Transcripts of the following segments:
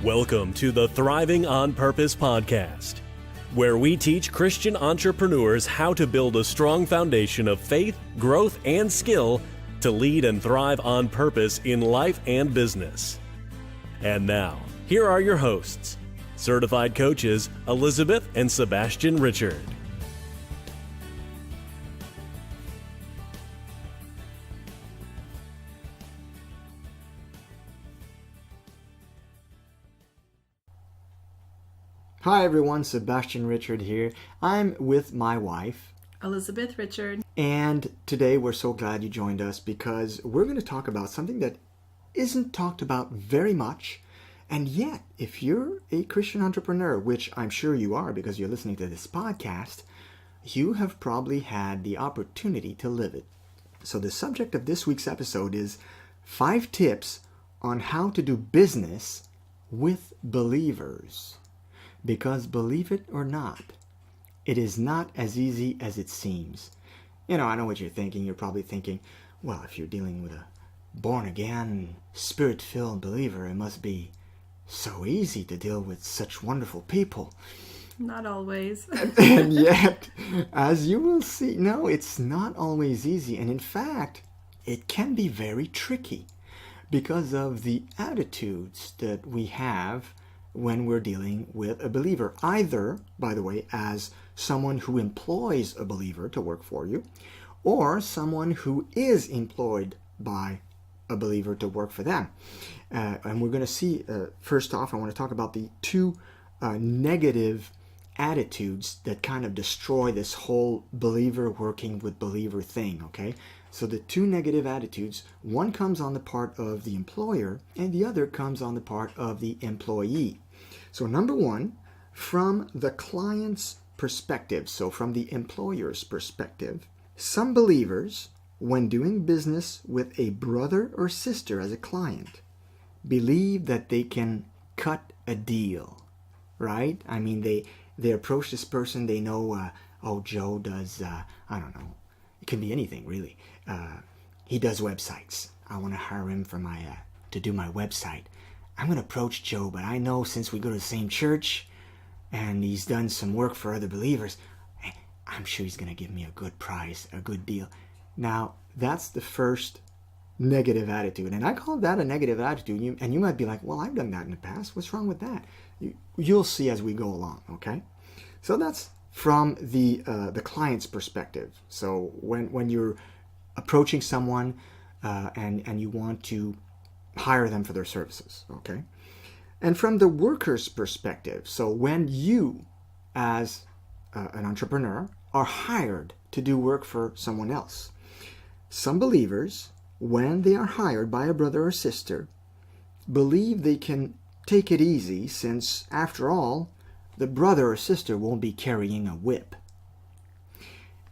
Welcome to the Thriving on Purpose podcast, where we teach Christian entrepreneurs how to build a strong foundation of faith, growth, and skill to lead and thrive on purpose in life and business. And now, here are your hosts, certified coaches Elisabeth and Sebastien Richard. Hi everyone, Sebastien Richard here. I'm with my wife, Elisabeth Richard. And today we're so glad you joined us because we're going to talk about something that isn't talked about very much. And yet, if you're a Christian entrepreneur, which I'm sure you are because you're listening to this podcast, you have probably had the opportunity to live it. So the subject of this week's episode is 5 tips on how to do business with believers. Because believe it or not, it is not as easy as it seems. You know, I know what you're thinking. You're probably thinking, well, if you're dealing with a born-again, spirit-filled believer, it must be so easy to deal with such wonderful people. Not always. And yet, as you will see, no, it's not always easy. And in fact, it can be very tricky because of the attitudes that we have when we're dealing with a believer, either, by the way, as someone who employs a believer to work for you, or someone who is employed by a believer to work for them. And we're going to see, first off, I want to talk about the 2 negative attitudes that kind of destroy this whole believer working with believer thing, okay? So the 2 negative attitudes, one comes on the part of the employer and the other comes on the part of the employee. So number 1, from the client's perspective, so from the employer's perspective, some believers, when doing business with a brother or sister as a client, believe that they can cut a deal, right? I mean, they approach this person, they know, Joe does, I don't know, it can be anything really. He does websites. I want to hire him for to do my website. I'm going to approach Joe, but I know since we go to the same church and he's done some work for other believers, I'm sure he's going to give me a good price, a good deal. Now, that's the first negative attitude. And I call that a negative attitude. And you might be like, well, I've done that in the past. What's wrong with that? You'll see as we go along, okay? So that's from the client's perspective. So when you're approaching someone and you want to hire them for their services, okay? And from the worker's perspective, so when you, as an entrepreneur, are hired to do work for someone else, some believers, when they are hired by a brother or sister, believe they can take it easy since, after all, the brother or sister won't be carrying a whip.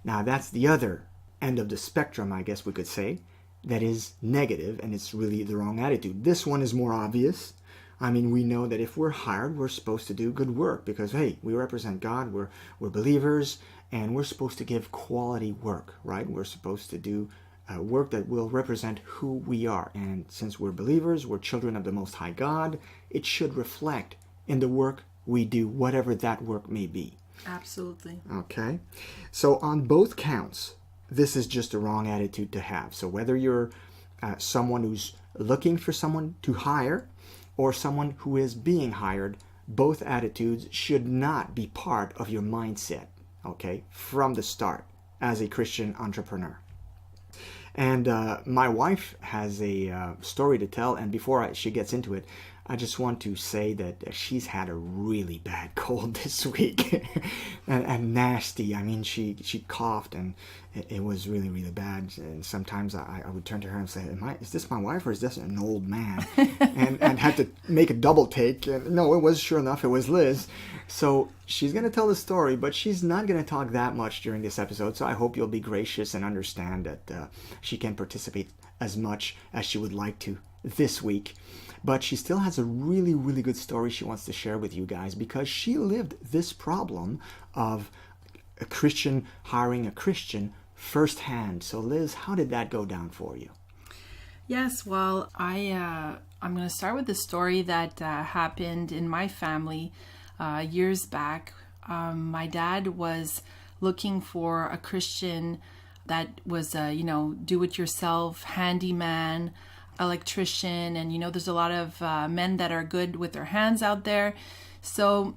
Now, that's the other end of the spectrum, I guess we could say, that is negative, and it's really the wrong attitude. This one is more obvious. I mean, we know that if we're hired, we're supposed to do good work because, hey, we represent God, we're believers, and we're supposed to give quality work, right? We're supposed to do work that will represent who we are. And since we're believers, we're children of the Most High God, it should reflect in the work we do, whatever that work may be. Absolutely. Okay? So on both counts, this is just a wrong attitude to have. So whether you're someone who's looking for someone to hire or someone who is being hired, both attitudes should not be part of your mindset, okay, from the start as a Christian entrepreneur. And my wife has a story to tell, and before she gets into it, I just want to say that she's had a really bad cold this week and nasty. I mean, she coughed and it was really, really bad. And sometimes I would turn to her and say, is this my wife or is this an old man? and had to make a double take. And no, it was, sure enough, it was Liz. So she's going to tell the story, but she's not going to talk that much during this episode. So I hope you'll be gracious and understand that she can participate as much as she would like to this week. But she still has a really, really good story she wants to share with you guys because she lived this problem of a Christian hiring a Christian firsthand. So Liz, how did that go down for you? Yes, well, I'm going to start with a story that happened in my family years back. My dad was looking for a Christian that was do-it-yourself handyman, electrician, and there's a lot of men that are good with their hands out there. So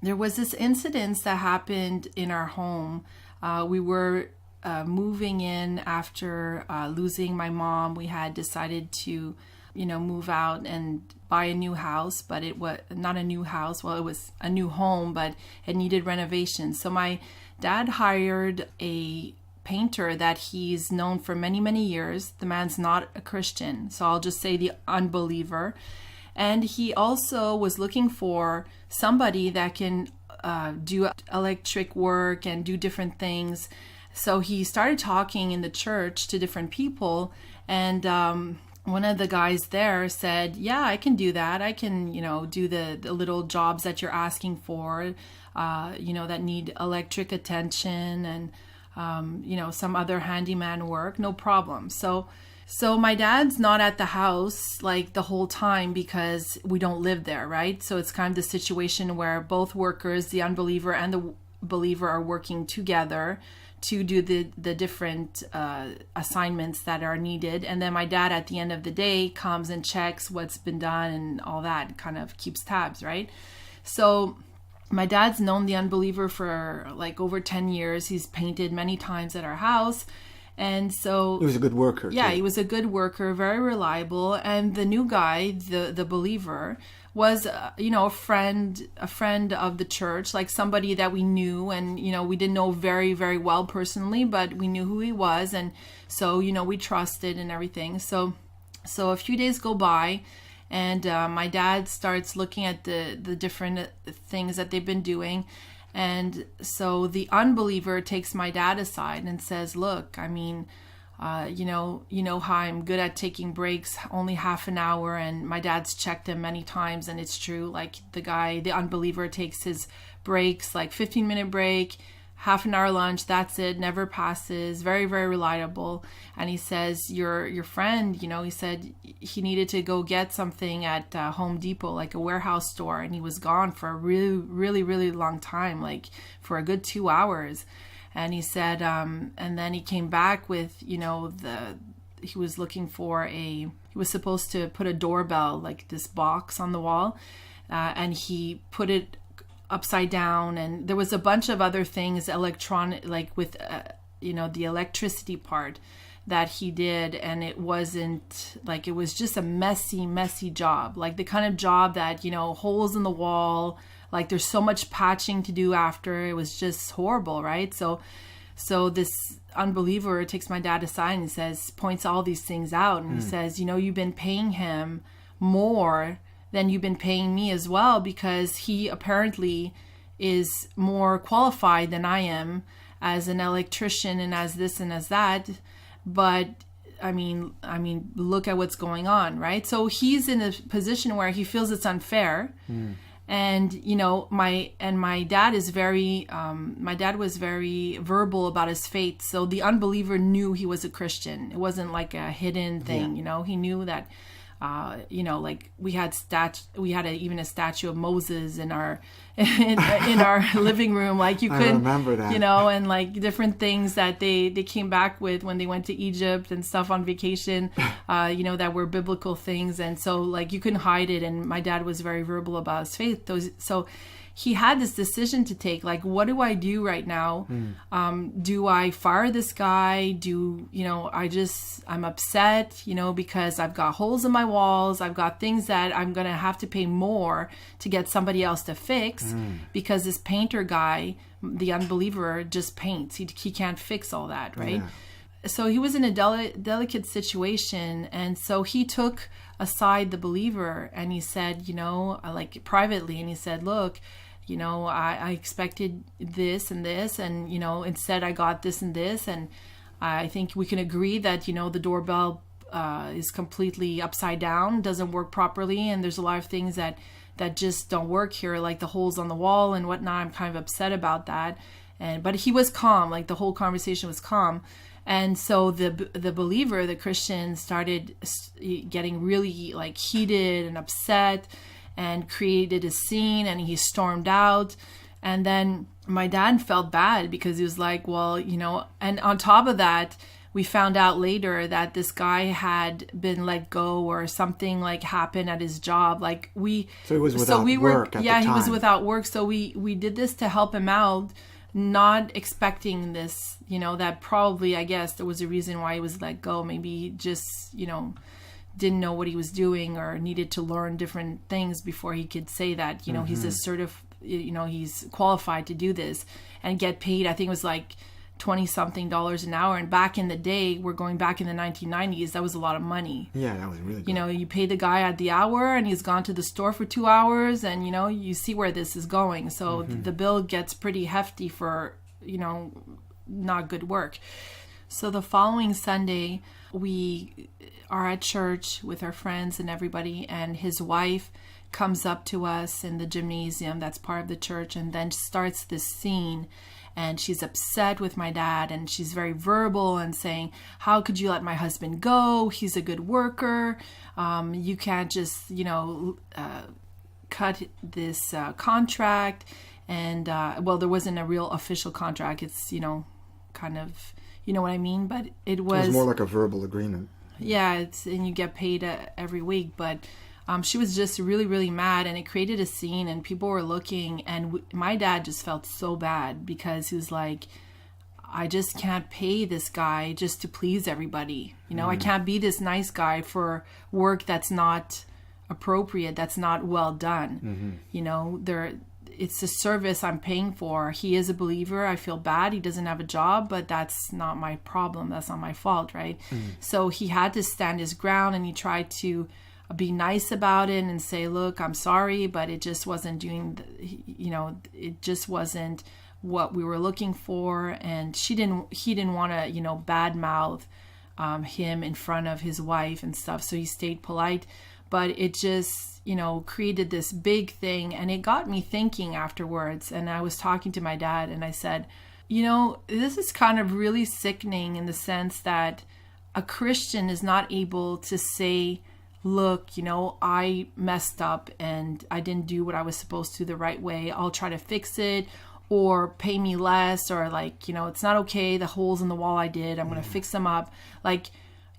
there was this incident that happened in our home. We were moving in after losing my mom. We had decided to move out and buy a new house, but it was not a new house. Well, it was a new home, but it needed renovation. So my dad hired a painter that he's known for many, many years. The man's not a Christian, so I'll just say the unbeliever. And he also was looking for somebody that can do electric work and do different things. So he started talking in the church to different people, and one of the guys there said, yeah, I can do that. I can, do the little jobs that you're asking for, that need electric attention and, some other handyman work. No problem. So my dad's not at the house like the whole time because we don't live there, right? So it's kind of the situation where both workers, the unbeliever and the believer, are working together to do the different assignments that are needed. And then my dad at the end of the day comes and checks what's been done and all that, kind of keeps tabs, right? So my dad's known the unbeliever for like over 10 years. He's painted many times at our house. And so he was a good worker. Yeah, too. He was a good worker, very reliable. And the new guy, the believer, was a friend of the church, like somebody that we knew, and we didn't know very, very well personally, but we knew who he was, and so we trusted and everything. So a few days go by, and my dad starts looking at the different things that they've been doing. And so the unbeliever takes my dad aside and says, look, I mean, you know how I'm good at taking breaks, only half an hour, and my dad's checked him many times, and it's true. Like the unbeliever takes his breaks, like 15-minute break, half an hour lunch, that's it, never passes, very, very reliable. And he says, your friend, he said he needed to go get something at Home Depot, like a warehouse store, and he was gone for a really, really, really long time, like for a good 2 hours. And he said, and then he came back with, he was looking for he was supposed to put a doorbell, like this box on the wall, and he put it upside down, and there was a bunch of other things electronic, like with, the electricity part that he did, and it wasn't, like, it was just a messy job, like the kind of job that, holes in the wall, like there's so much patching to do after. It was just horrible, right? So this unbeliever takes my dad aside and points all these things out, and he says, you've been paying him more than you've been paying me as well, because he apparently is more qualified than I am as an electrician and as this and as that. But I mean, look at what's going on, right? So he's in a position where he feels it's unfair. And, my dad is my dad was very verbal about his faith. So the unbeliever knew he was a Christian. It wasn't like a hidden thing, he knew that, like we had even a statue of Moses in our living room. Like you couldn't, I remember that. And like different things that they came back with when they went to Egypt and stuff on vacation, that were biblical things. And so like you couldn't hide it. And my dad was very verbal about his faith. So he had this decision to take, like, what do I do right now? Do I fire this guy? I'm upset, because I've got holes in my walls. I've got things that I'm going to have to pay more to get somebody else to fix, because this painter guy, the unbeliever, just paints. He can't fix all that, right? Yeah. So he was in a delicate situation. And so he took aside the believer, and he said, like privately, and he said, look, I expected this and this, and, instead I got this and this. And I think we can agree that, the doorbell is completely upside down, doesn't work properly. And there's a lot of things that just don't work here, like the holes on the wall and whatnot. I'm kind of upset about that. But he was calm, like the whole conversation was calm. And so the believer, the Christian, started getting really like heated and upset and created a scene, and he stormed out. And then my dad felt bad because he was like, well, and on top of that, we found out later that this guy had been let go or something like happened at his job. Like So he was without work at the time. He was without work. So we did this to help him out, not expecting this, that probably, I guess, there was a reason why he was let go. Maybe he just, didn't know what he was doing or needed to learn different things before he could say that, he's assertive, he's qualified to do this and get paid. I think it was like $20-something an hour. And back in the day, we're going back in the 1990s, that was a lot of money. Yeah, that was really good. You pay the guy at the hour and he's gone to the store for 2 hours, and, you see where this is going. So the bill gets pretty hefty for, not good work. So the following Sunday, we are at church with our friends and everybody, and his wife comes up to us in the gymnasium that's part of the church and then starts this scene. And she's upset with my dad, and she's very verbal and saying, how could you let my husband go? He's a good worker. You can't just, cut this contract. And, well, there wasn't a real official contract. It's, kind of, you know what I mean? But it was more like a verbal agreement. Yeah, and you get paid every week. But she was just really, really mad, and it created a scene, and people were looking, and my dad just felt so bad because he was like, I just can't pay this guy just to please everybody. I can't be this nice guy for work that's not appropriate, that's not well done. It's a service I'm paying for. He is a believer. I feel bad. He doesn't have a job, but that's not my problem. That's not my fault, right? So he had to stand his ground, and he tried to be nice about it and say, look, I'm sorry, but it just wasn't it just wasn't what we were looking for. And he didn't want to, badmouth him in front of his wife and stuff. So he stayed polite, but it just, created this big thing. And it got me thinking afterwards. And I was talking to my dad, and I said, this is kind of really sickening in the sense that a Christian is not able to say, look, I messed up and I didn't do what I was supposed to the right way. I'll try to fix it, or pay me less, or it's not okay. The holes in the wall I did, I'm going to fix them up. Like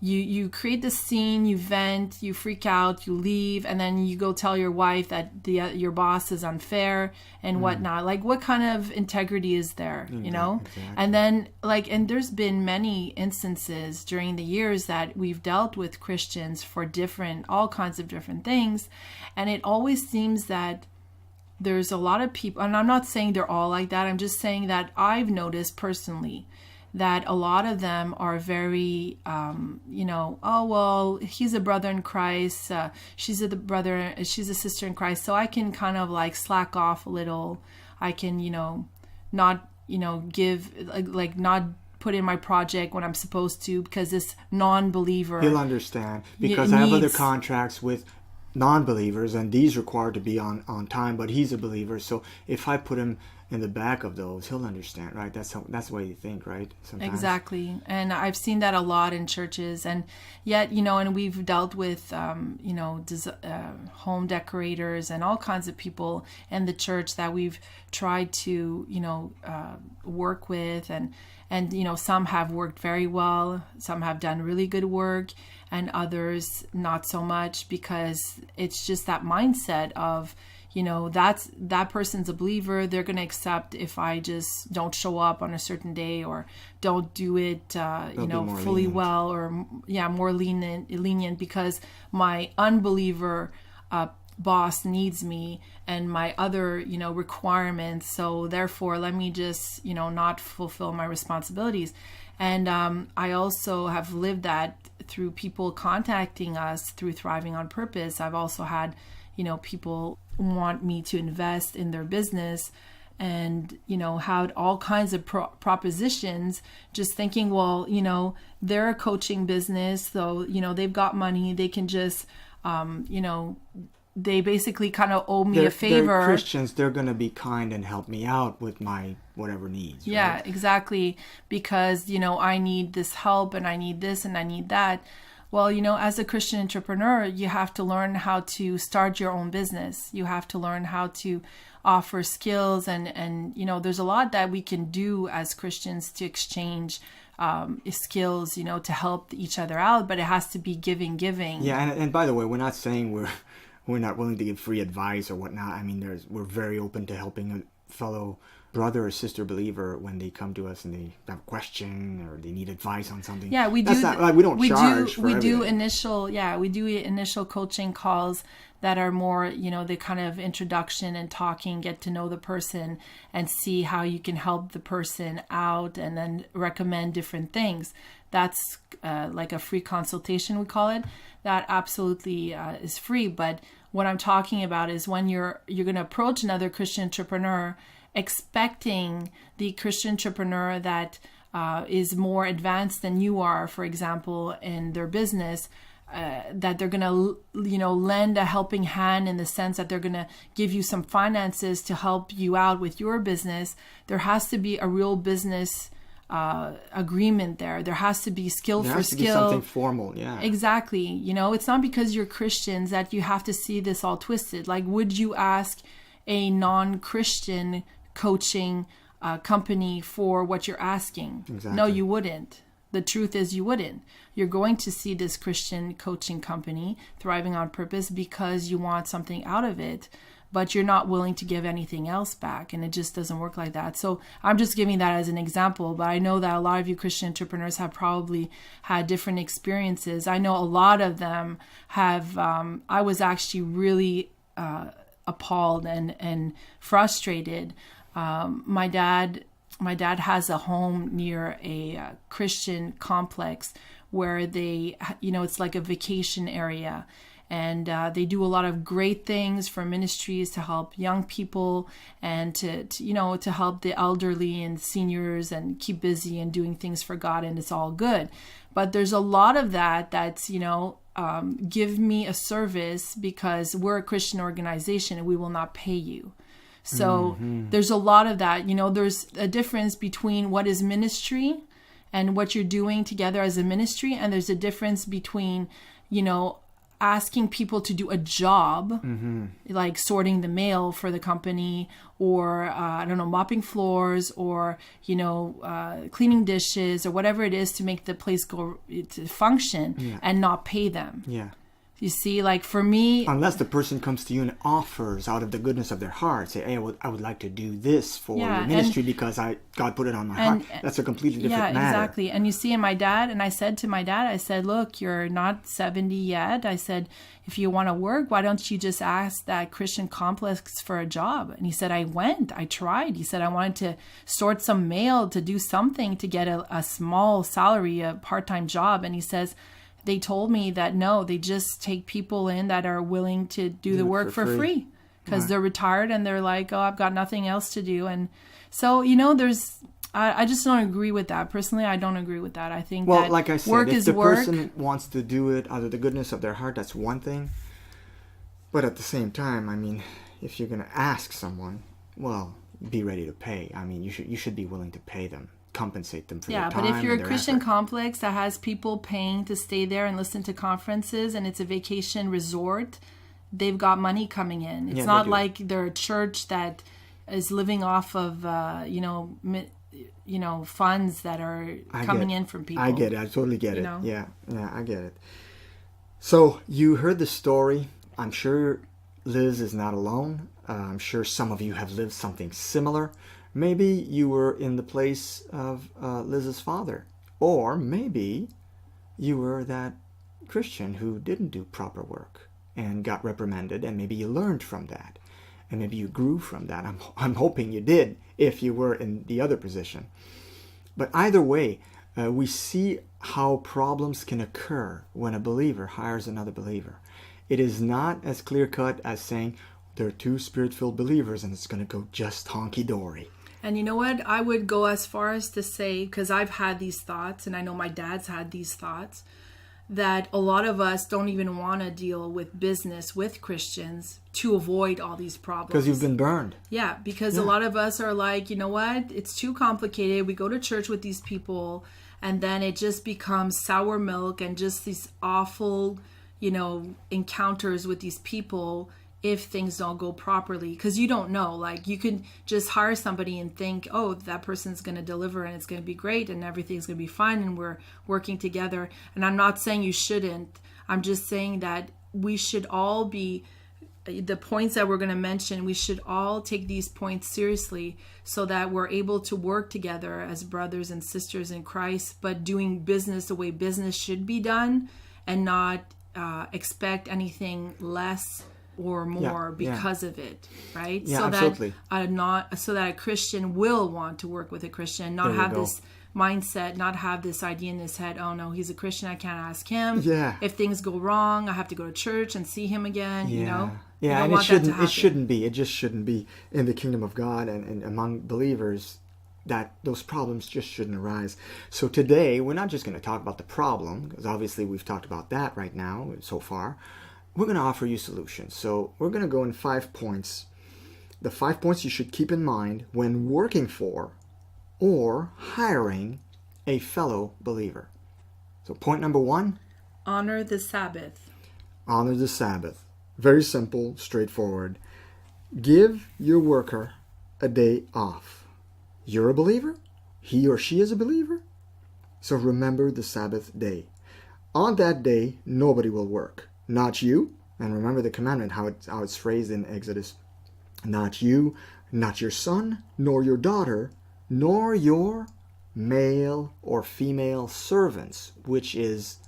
you create this scene, you vent, you freak out, you leave, and then you go tell your wife that your boss is unfair and whatnot. Like, what kind of integrity is there, Exactly. And then and there's been many instances during the years that we've dealt with Christians for all kinds of different things, and it always seems that there's a lot of people, and I'm not saying they're all like that, I'm just saying that I've noticed personally that a lot of them are very, oh, well, he's a brother in Christ, she's a sister in Christ, so I can kind of like slack off a little. I can, not, give, not put in my project when I'm supposed to, because this non-believer... He'll understand, because I have other contracts with non-believers, and these require to be on time, but he's a believer, so if I put him in the back of those, he'll understand, right? That's the way you think, right? Sometimes. Exactly. And I've seen that a lot in churches, and yet, and we've dealt with, home decorators and all kinds of people in the church that we've tried to, work with, and some have worked very well, some have done really good work, and others not so much, because it's just that mindset of, that person's a believer. They're going to accept if I just don't show up on a certain day, or don't do it, fully lenient. well, or more lenient because my unbeliever boss needs me and my other, requirements. So therefore, let me just, not fulfill my responsibilities. And I also have lived that through people contacting us through Thriving on Purpose. I've also had, people want me to invest in their business, and had all kinds of propositions, just thinking, well, they're a coaching business, so they've got money, they can just they basically kind of owe me they're, a favor. They're Christians. They're going to be kind and help me out with my whatever needs. Yeah, right? exactly. Because, I need this help and I need this and I need that. Well, as a Christian entrepreneur, you have to learn how to start your own business. You have to learn how to offer skills and there's a lot that we can do as Christians to exchange skills, to help each other out, but it has to be giving. Yeah, and by the way, we're not saying we're not willing to give free advice or whatnot. I mean, we're very open to helping a fellow brother or sister believer when they come to us and they have a question or they need advice on something. Yeah, we That's do. Not, like, we don't charge for we do everything. we do initial coaching calls that are more, the kind of introduction and talking, get to know the person and see how you can help the person out and then recommend different things. That's like a free consultation, we call it. That absolutely is free. But what I'm talking about is when you're going to approach another Christian entrepreneur expecting the Christian entrepreneur that is more advanced than you are, for example, in their business, that they're going to, lend a helping hand in the sense that they're going to give you some finances to help you out with your business. There has to be a real business agreement there. There has to be skill there for has skill. To be something formal, yeah. Exactly. It's not because you're Christians that you have to see this all twisted. Like, would you ask a non-Christian coaching company for what you're asking? Exactly. No, you wouldn't. The truth is you wouldn't. You're going to see this Christian coaching company Thriving on Purpose because you want something out of it, but you're not willing to give anything else back, and it just doesn't work like that. So I'm just giving that as an example, but I know that a lot of you Christian entrepreneurs have probably had different experiences. I know a lot of them have. I was actually really appalled and frustrated. My dad has a home near a Christian complex where they, it's like a vacation area. And they do a lot of great things for ministries to help young people and to help the elderly and seniors and keep busy and doing things for God. And it's all good. But there's a lot of that's, give me a service because we're a Christian organization and we will not pay you. So there's a lot of that. There's a difference between what is ministry and what you're doing together as a ministry. And there's a difference between, asking people to do a job, like sorting the mail for the company or, mopping floors or, cleaning dishes or whatever it is to make the place go to function and not pay them. Yeah. You see, like for me... Unless the person comes to you and offers out of the goodness of their heart, say, hey, I would like to do this for your ministry because God put it on my heart. That's a completely different matter. Yeah, exactly. And you see, and I said to my dad, I said, look, you're not 70 yet. I said, if you want to work, why don't you just ask that Christian complex for a job? And he said, I tried. He said, I wanted to sort some mail, to do something to get a small salary, a part-time job. And he says... They told me that no, they just take people in that are willing to do the work for free because they're retired and they're like, oh, I've got nothing else to do. And so, I just don't agree with that. Personally, I don't agree with that. I think that like I said, work if is the work. person wants to do it out of the goodness of their heart, that's one thing. But at the same time, I mean, if you're going to ask someone, well, be ready to pay. I mean, you should be willing to pay them. Compensate them for their time. Yeah, but if you're a their Christian effort. complex that has people paying to stay there and listen to conferences and it's a vacation resort, they've got money coming in. It's not like they're a church that is living off of funds that are coming in from people. I get it. I totally get it. know? Yeah, I get it. So you heard the story. I'm sure Liz is not alone. I'm sure some of you have lived something similar. Maybe you were in the place of Liz's father. Or maybe you were that Christian who didn't do proper work and got reprimanded, and maybe you learned from that. And maybe you grew from that. I'm hoping you did if you were in the other position. But either way, we see how problems can occur when a believer hires another believer. It is not as clear-cut as saying there are two spirit-filled believers and it's going to go just honky-dory. And you know what? I would go as far as to say, because I've had these thoughts, and I know my dad's had these thoughts, that a lot of us don't even want to deal with business with Christians to avoid all these problems. Because you've been burned. Yeah, because a lot of us are like, you know what? It's too complicated. We go to church with these people, and then it just becomes sour milk and just these awful, encounters with these people if things don't go properly. Because you don't know. Like, you can just hire somebody and think, oh, that person's going to deliver and it's going to be great and everything's going to be fine and we're working together. And I'm not saying you shouldn't. I'm just saying that we should all be, the points that we're going to mention, we should all take these points seriously so that we're able to work together as brothers and sisters in Christ, but doing business the way business should be done and not expect anything less or more because of it, right? Yeah, so absolutely. So that a Christian will want to work with a Christian, not have this mindset, not have this idea in his head, oh no, he's a Christian, I can't ask him. Yeah. If things go wrong, I have to go to church and see him again, Yeah, and it shouldn't be. It just shouldn't be in the kingdom of God and among believers. That those problems just shouldn't arise. So today, we're not just going to talk about the problem, because obviously we've talked about that right now so far. We're going to offer you solutions. So we're going to go in 5 points. The 5 points you should keep in mind when working for or hiring a fellow believer. So point number 1. Honor the Sabbath. Honor the Sabbath. Very simple, straightforward. Give your worker a day off. You're a believer. He or she is a believer. So remember the Sabbath day. On that day, nobody will work. Not you. And remember the commandment, how it's phrased in Exodus. Not you, not your son, nor your daughter, nor your male or female servants, which is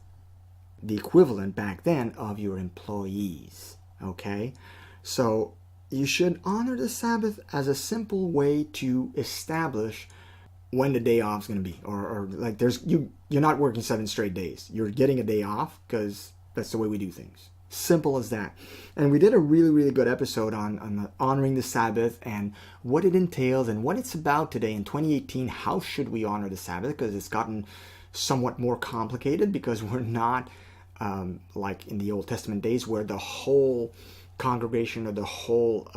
the equivalent back then of your employees. Okay? So you should honor the Sabbath as a simple way to establish when the day off is going to be. Or like you're not working 7 straight days. You're getting a day off because that's the way we do things. Simple as that. And we did a really, really good episode on honoring the Sabbath and what it entails and what it's about today in 2018. How should we honor the Sabbath? Because it's gotten somewhat more complicated because we're not like in the Old Testament days where the whole congregation or the whole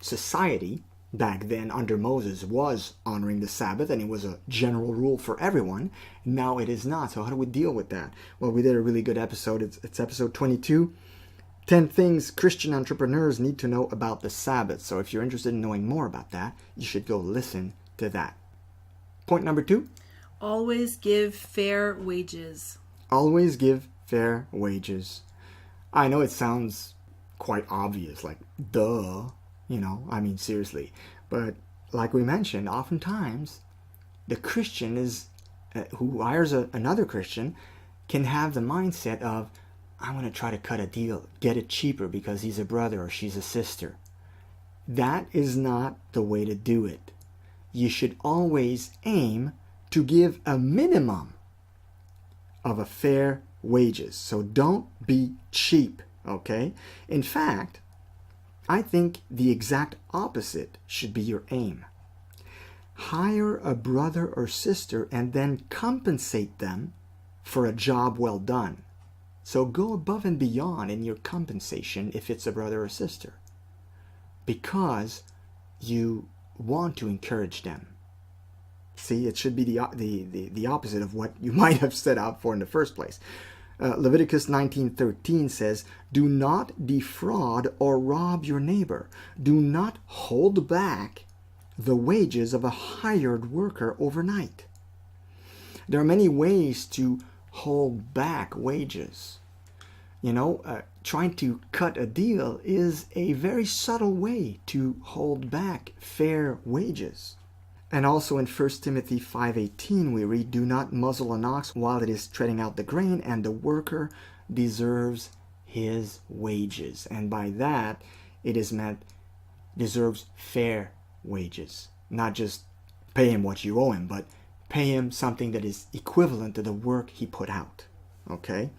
society back then under Moses was honoring the Sabbath, and it was a general rule for everyone. Now it is not. So how do we deal with that? Well, we did a really good episode. It's episode 22. 10 things Christian entrepreneurs need to know about the Sabbath. So if you're interested in knowing more about that, you should go listen to that. Point number 2. Always give fair wages. Always give fair wages. I know it sounds quite obvious, like duh. I mean, seriously. But like we mentioned, oftentimes the Christian who hires another Christian can have the mindset of, I'm going to try to cut a deal, get it cheaper because he's a brother or she's a sister. That is not the way to do it. You should always aim to give a minimum of a fair wages. So don't be cheap, okay? In fact, I think the exact opposite should be your aim. Hire a brother or sister and then compensate them for a job well done. So go above and beyond in your compensation if it's a brother or sister, because you want to encourage them. See, it should be the opposite of what you might have set out for in the first place. Leviticus 19:13 says, do not defraud or rob your neighbor. Do not hold back the wages of a hired worker overnight. There are many ways to hold back wages. Trying to cut a deal is a very subtle way to hold back fair wages. And also in 1 Timothy 5:18 we read, do not muzzle an ox while it is treading out the grain, and the worker deserves his wages. And by that, it is meant deserves fair wages. Not just pay him what you owe him, but pay him something that is equivalent to the work he put out. Okay?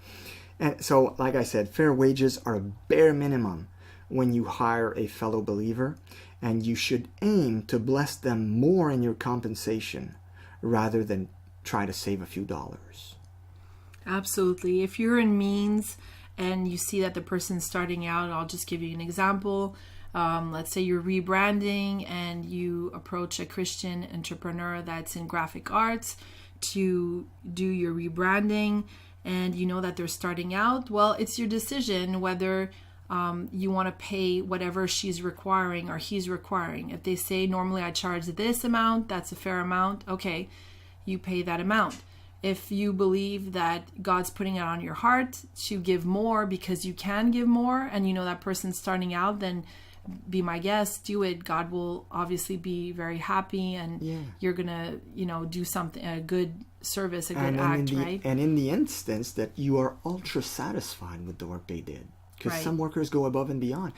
And so, like I said, fair wages are a bare minimum when you hire a fellow believer, and you should aim to bless them more in your compensation rather than try to save a few dollars. Absolutely. If you're in means and you see that the person's starting out, I'll just give you an example. Let's say you're rebranding and you approach a Christian entrepreneur that's in graphic arts to do your rebranding, and you know that they're starting out. Well, it's your decision whether you want to pay whatever she's requiring or he's requiring. If they say, normally I charge this amount, that's a fair amount, okay, you pay that amount. If you believe that God's putting it on your heart to give more because you can give more, and you know that person's starting out, then be my guest, do it. God will obviously be very happy, and you're gonna, do something, a good service, a good act, right? And in the instance that you are ultra satisfied with the work they did, because some workers go above and beyond.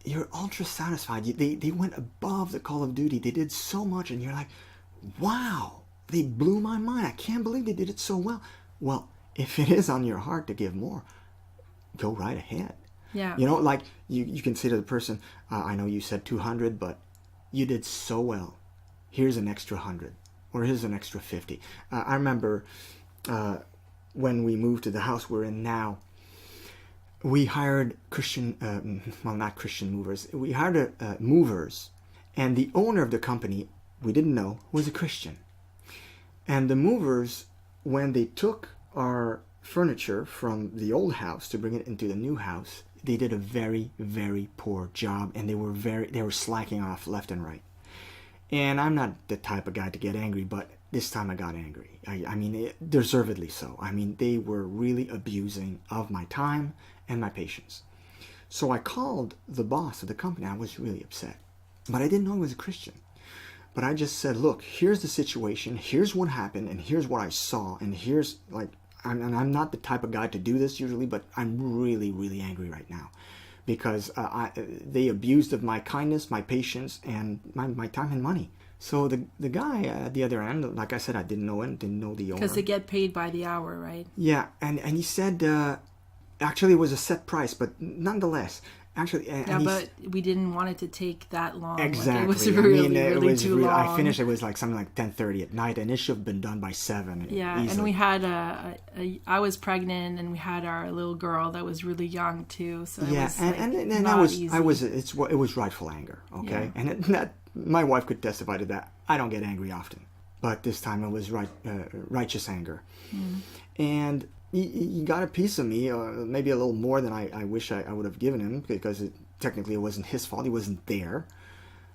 You're ultra satisfied. They went above the call of duty. They did so much, and you're like, wow. They blew my mind. I can't believe they did it so well. Well, if it is on your heart to give more, go right ahead. Yeah. Like you can say to the person, I know you said 200, but you did so well. Here's an extra 100, or here's an extra 50. I remember when we moved to the house we're in now, we hired not Christian movers. We hired movers, and the owner of the company, we didn't know, was a Christian. And the movers, when they took our furniture from the old house to bring it into the new house, they did a very, very poor job, and they were slacking off left and right. And I'm not the type of guy to get angry, but this time I got angry. I mean, deservedly so. I mean, they were really abusing of my time and my patience. So I called the boss of the company. I was really upset, but I didn't know he was a Christian. But I just said, look, here's the situation, here's what happened, and here's what I saw, and here's, I'm not the type of guy to do this usually, but I'm really, really angry right now. Because they abused of my kindness, my patience, and my time and money. So the guy at the other end, like I said, I didn't know him, didn't know the owner. Because they get paid by the hour, right? Yeah, and he said, actually it was a set price, but nonetheless... Actually, but we didn't want it to take that long. Exactly. It was really too long. I finished. It was like something like 10:30 at night, and it should have been done by 7. Yeah, easily. And we had I was pregnant, and we had our little girl that was really young too. So yeah, it was rightful anger. Okay, yeah. And my wife could testify to that. I don't get angry often, but this time it was righteous anger, and. He got a piece of me, maybe a little more than I wish I would have given him, because technically it wasn't his fault. He wasn't there.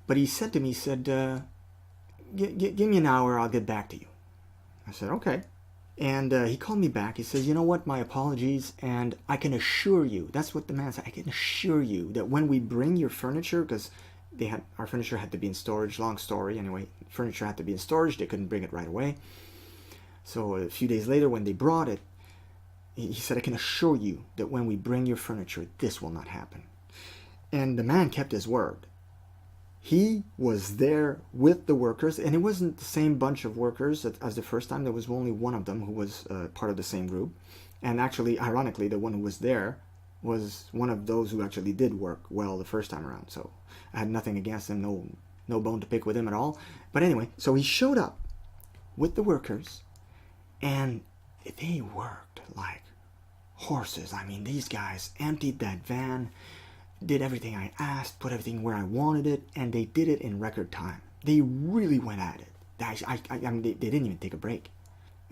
But he said to me, give me an hour, I'll get back to you. I said, okay. And he called me back. He says, you know what, my apologies, and I can assure you, that's what the man said, I can assure you that when we bring your furniture, because our furniture had to be in storage, long story, anyway, furniture had to be in storage, they couldn't bring it right away. So a few days later when they brought it, he said, I can assure you that when we bring your furniture, this will not happen. And the man kept his word. He was there with the workers, and it wasn't the same bunch of workers as the first time. There was only one of them who was part of the same group. And actually, ironically, the one who was there was one of those who actually did work well the first time around. So I had nothing against him, no bone to pick with him at all. But anyway, so he showed up with the workers, and they worked like horses. I mean, these guys emptied that van, did everything I asked, put everything where I wanted it, and they did it in record time. They really went at it. I mean, they didn't even take a break.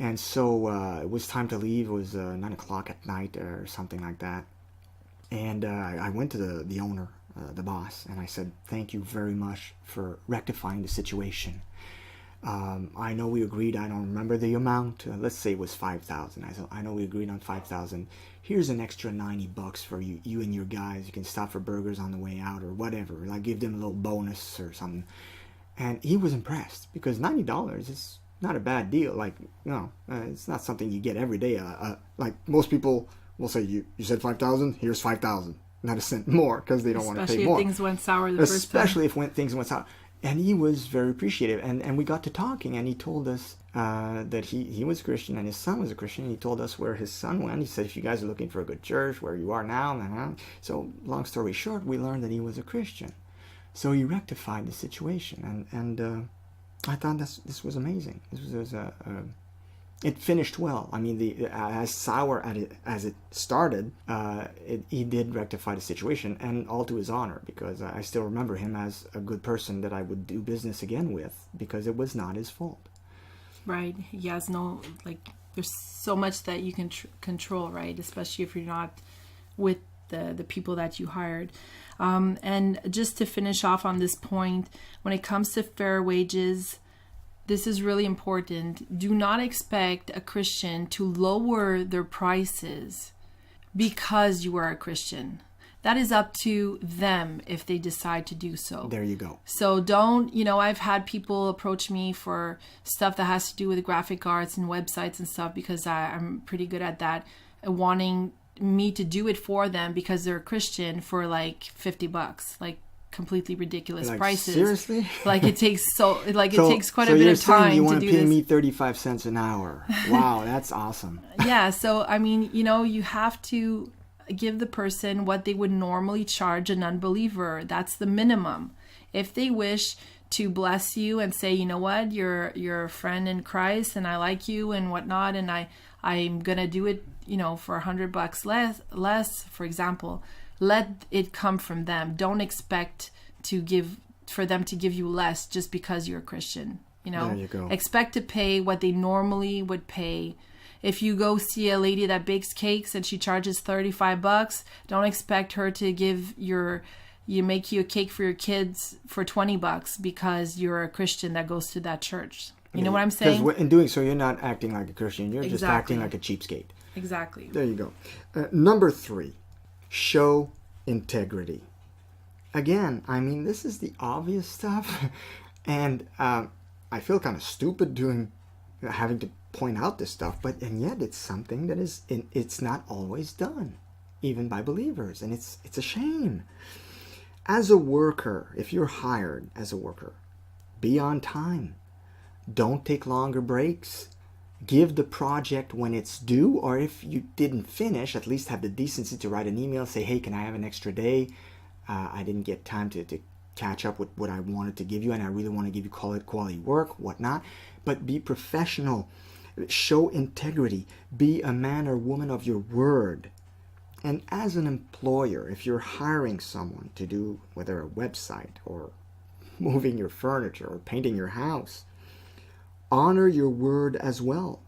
And so it was time to leave. It was 9 o'clock at night or something like that. And I went to the owner, the boss, and I said, thank you very much for rectifying the situation. I know we agreed, I don't remember the amount, let's say it was 5,000. I said, I know we agreed on 5,000. Here's an extra $90 for you and your guys. You can stop for burgers on the way out or whatever. Like, give them a little bonus or something. And he was impressed, because $90 is not a bad deal. Like, it's not something you get every day. Like, most people will say, you said 5,000, here's 5,000. Not a cent more, because they don't want to pay more. Especially if things went sour the first time. Especially if things went sour. And he was very appreciative, and we got to talking, and he told us that he was Christian and his son was a Christian. He told us where his son went. He said, if you guys are looking for a good church, where you are now. So long story short, we learned that he was a Christian. So he rectified the situation, and I thought this was amazing. This was It finished well. I mean, as sour as it started, he did rectify the situation, and all to his honor, because I still remember him as a good person that I would do business again with, because it was not his fault. Right. He has no, like, there's so much that you can control, right? Especially if you're not with the people that you hired. And just to finish off on this point, when it comes to fair wages, this is really important. Do not expect a Christian to lower their prices because you are a Christian. That is up to them if they decide to do so. There you go. So don't, I've had people approach me for stuff that has to do with graphic arts and websites and stuff, because I'm pretty good at that, wanting me to do it for them because they're a Christian for like $50, like completely ridiculous prices. Seriously? Like it takes it takes quite a bit of time to do this. So you want to pay me 35 cents an hour. Wow, that's awesome. Yeah, so I mean, you have to give the person what they would normally charge an unbeliever. That's the minimum. If they wish to bless you and say, you know what, you're a friend in Christ and I like you and whatnot, and I'm gonna do it, for $100 less, for example, let it come from them. Don't expect for them to give you less just because you're a Christian. There you go. Expect to pay what they normally would pay. If you go see a lady that bakes cakes and she charges $35, don't expect her to make you a cake for your kids for $20 because you're a Christian that goes to that church. You know what I'm saying? Because in doing so, you're not acting like a Christian. You're just acting like a cheapskate. Exactly. There you go. Number 3, show integrity. Again, I mean, this is the obvious stuff, and I feel kind of stupid having to point out this stuff, and yet it's something that it's not always done, even by believers, and it's a shame. As a worker, if you're hired as a worker, be on time. Don't take longer breaks. Give the project when it's due, or if you didn't finish, at least have the decency to write an email, say, hey, can I have an extra day? I didn't get time to catch up with what I wanted to give you, and I really want to give you quality work, whatnot. But be professional. Show integrity. Be a man or woman of your word. And as an employer, if you're hiring someone to do whether a website or moving your furniture or painting your house, honor your word as well.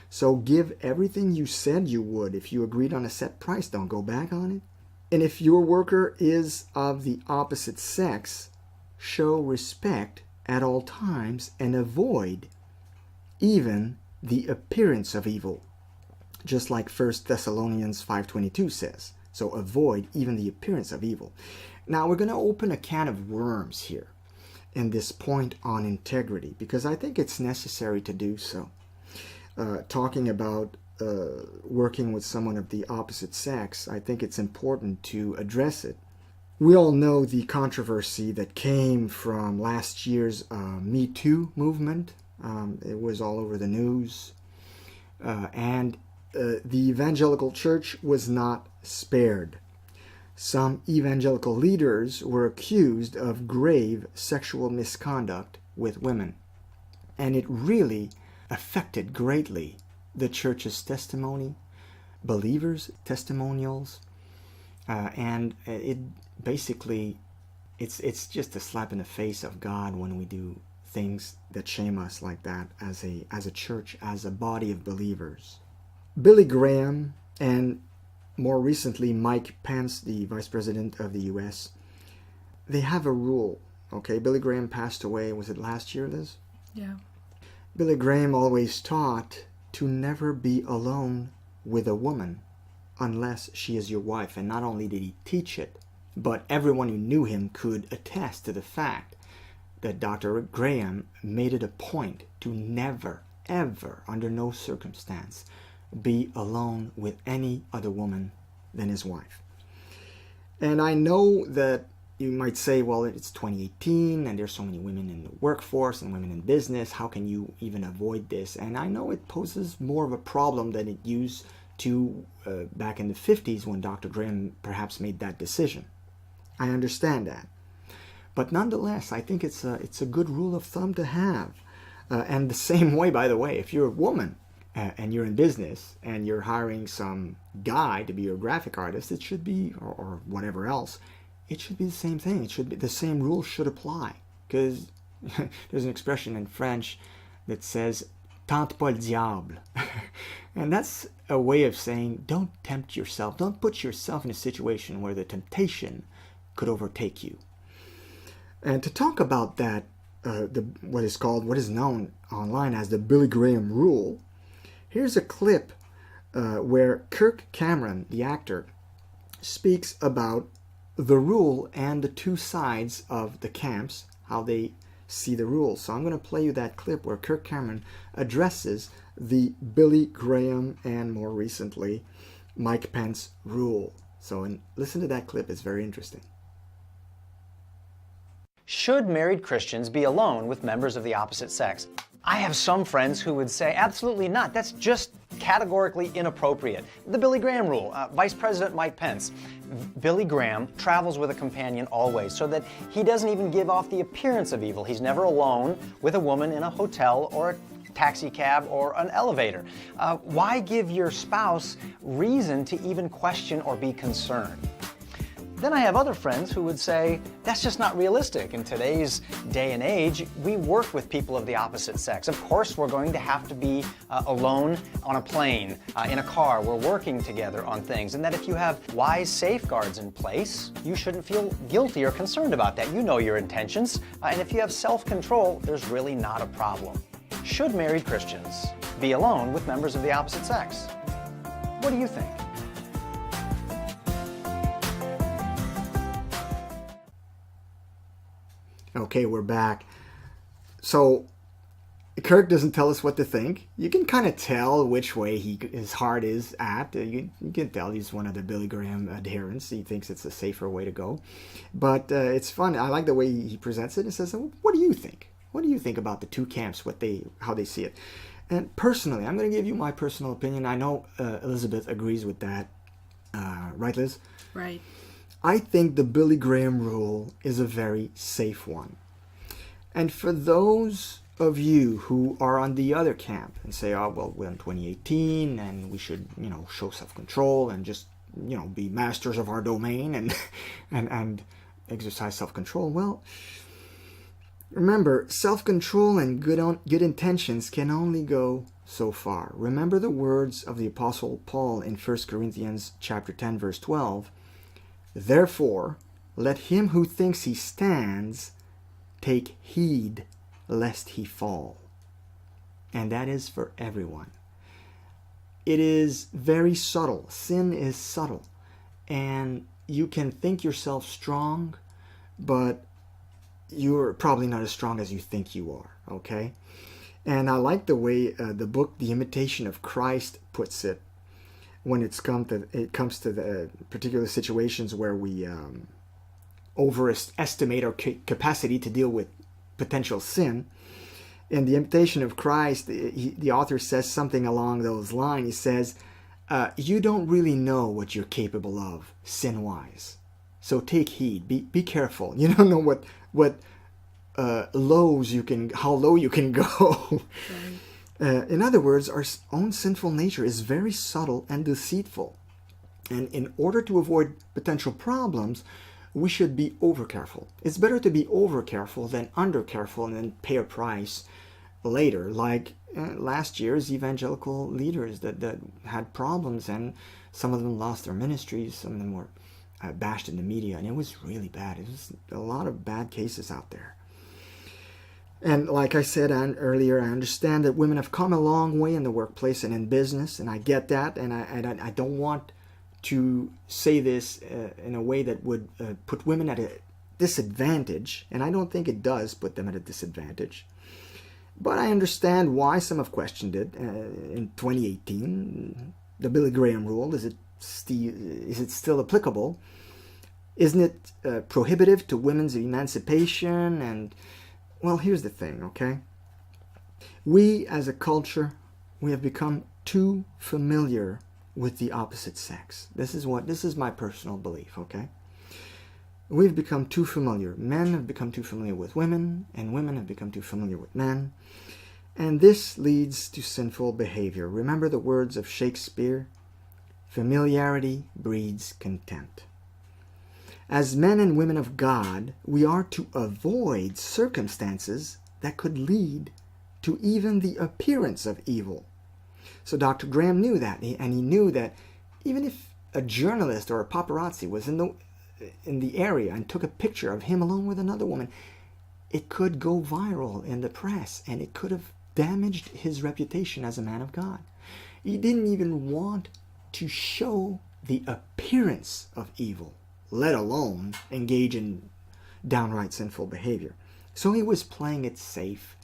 So give everything you said you would. If you agreed on a set price, don't go back on it. And if your worker is of the opposite sex, show respect at all times and avoid even the appearance of evil. Just like 1 Thessalonians 5:22 says. So avoid even the appearance of evil. Now we're going to open a can of worms here in this point on integrity, because I think it's necessary to do so. Talking about working with someone of the opposite sex, I think it's important to address it. We all know the controversy that came from last year's Me Too movement. It was all over the news. And the evangelical church was not spared. Some evangelical leaders were accused of grave sexual misconduct with women. And it really affected greatly the church's testimony, believers' testimonials, and it basically, it's just a slap in the face of God when we do things that shame us like that as a church, as a body of believers. Billy Graham and more recently Mike Pence, the Vice President of the U.S., they have a rule. Okay, Billy Graham passed away, was it last year, Liz? Yeah. Billy Graham always taught to never be alone with a woman unless she is your wife. And not only did he teach it, but everyone who knew him could attest to the fact that Dr. Graham made it a point to never, ever, under no circumstance, be alone with any other woman than his wife. And I know that you might say, well, it's 2018 and there's so many women in the workforce and women in business. How can you even avoid this? And I know it poses more of a problem than it used to back in the 50s when Dr. Graham perhaps made that decision. I understand that. But nonetheless, I think it's a good rule of thumb to have. And the same way, by the way, if you're a woman and you're in business and you're hiring some guy to be your graphic artist, it should be, or whatever else, it should be the same thing. It should be the same rules should apply, because there's an expression in French that says "tente pas le diable," and that's a way of saying don't tempt yourself, don't put yourself in a situation where the temptation could overtake you. And to talk about that, what is known online as the Billy Graham rule, here's a clip where Kirk Cameron, the actor, speaks about the rule and the two sides of the camps, how they see the rules. So I'm going to play you that clip where Kirk Cameron addresses the Billy Graham and more recently Mike Pence rule. So listen to that clip, it's very interesting. Should married Christians be alone with members of the opposite sex? I have some friends who would say, absolutely not. That's just categorically inappropriate. The Billy Graham rule, Vice President Mike Pence. Billy Graham travels with a companion always so that he doesn't even give off the appearance of evil. He's never alone with a woman in a hotel or a taxi cab or an elevator. Why give your spouse reason to even question or be concerned? Then I have other friends who would say, that's just not realistic. In today's day and age, we work with people of the opposite sex. Of course, we're going to have to be alone on a plane, in a car. We're working together on things. And that if you have wise safeguards in place, you shouldn't feel guilty or concerned about that. You know your intentions. And if you have self-control, there's really not a problem. Should married Christians be alone with members of the opposite sex? What do you think? Okay, we're back. So Kirk doesn't tell us what to think. You can kind of tell which way his heart is at. You can tell he's one of the Billy Graham adherents. He thinks it's a safer way to go. But it's fun. I like the way he presents it. He says, what do you think? What do you think about the two camps, how they see it? And personally, I'm going to give you my personal opinion. I know Elisabeth agrees with that. Right, Liz? Right. I think the Billy Graham rule is a very safe one. And for those of you who are on the other camp and say, oh, well, we're in 2018 and we should, show self-control and just, be masters of our domain and exercise self-control. Well, remember, self-control and good intentions can only go so far. Remember the words of the Apostle Paul in 1 Corinthians chapter 10, verse 12. Therefore, let him who thinks he stands take heed lest he fall. And that is for everyone. It is very subtle. Sin is subtle. And you can think yourself strong, but you're probably not as strong as you think you are, okay? And I like the way the book, The Imitation of Christ, puts it. When it comes to the particular situations where we overestimate our capacity to deal with potential sin. In The Imitation of Christ, the author says something along those lines. He says, you don't really know what you're capable of sin-wise. So take heed. Be careful. You don't know what how low you can go. Right. In other words, our own sinful nature is very subtle and deceitful. And in order to avoid potential problems, we should be over-careful. It's better to be over-careful than under-careful and then pay a price later, like last year's evangelical leaders that had problems, and some of them lost their ministries, some of them were bashed in the media, and it was really bad. It was a lot of bad cases out there. And like I said earlier, I understand that women have come a long way in the workplace and in business, and I get that, and I don't want to say this in a way that would put women at a disadvantage, and I don't think it does put them at a disadvantage. But I understand why some have questioned it in 2018. The Billy Graham rule, is it still applicable? Isn't it prohibitive to women's emancipation? And well, here's the thing, okay? We, as a culture, we have become too familiar with the opposite sex. This is my personal belief, okay? We've become too familiar. Men have become too familiar with women, and women have become too familiar with men. And this leads to sinful behavior. Remember the words of Shakespeare? Familiarity breeds contempt. As men and women of God, we are to avoid circumstances that could lead to even the appearance of evil. So Dr. Graham knew that, and he knew that even if a journalist or a paparazzi was in the area and took a picture of him alone with another woman, it could go viral in the press, and it could have damaged his reputation as a man of God. He didn't even want to show the appearance of evil, let alone engage in downright sinful behavior. So he was playing it safe.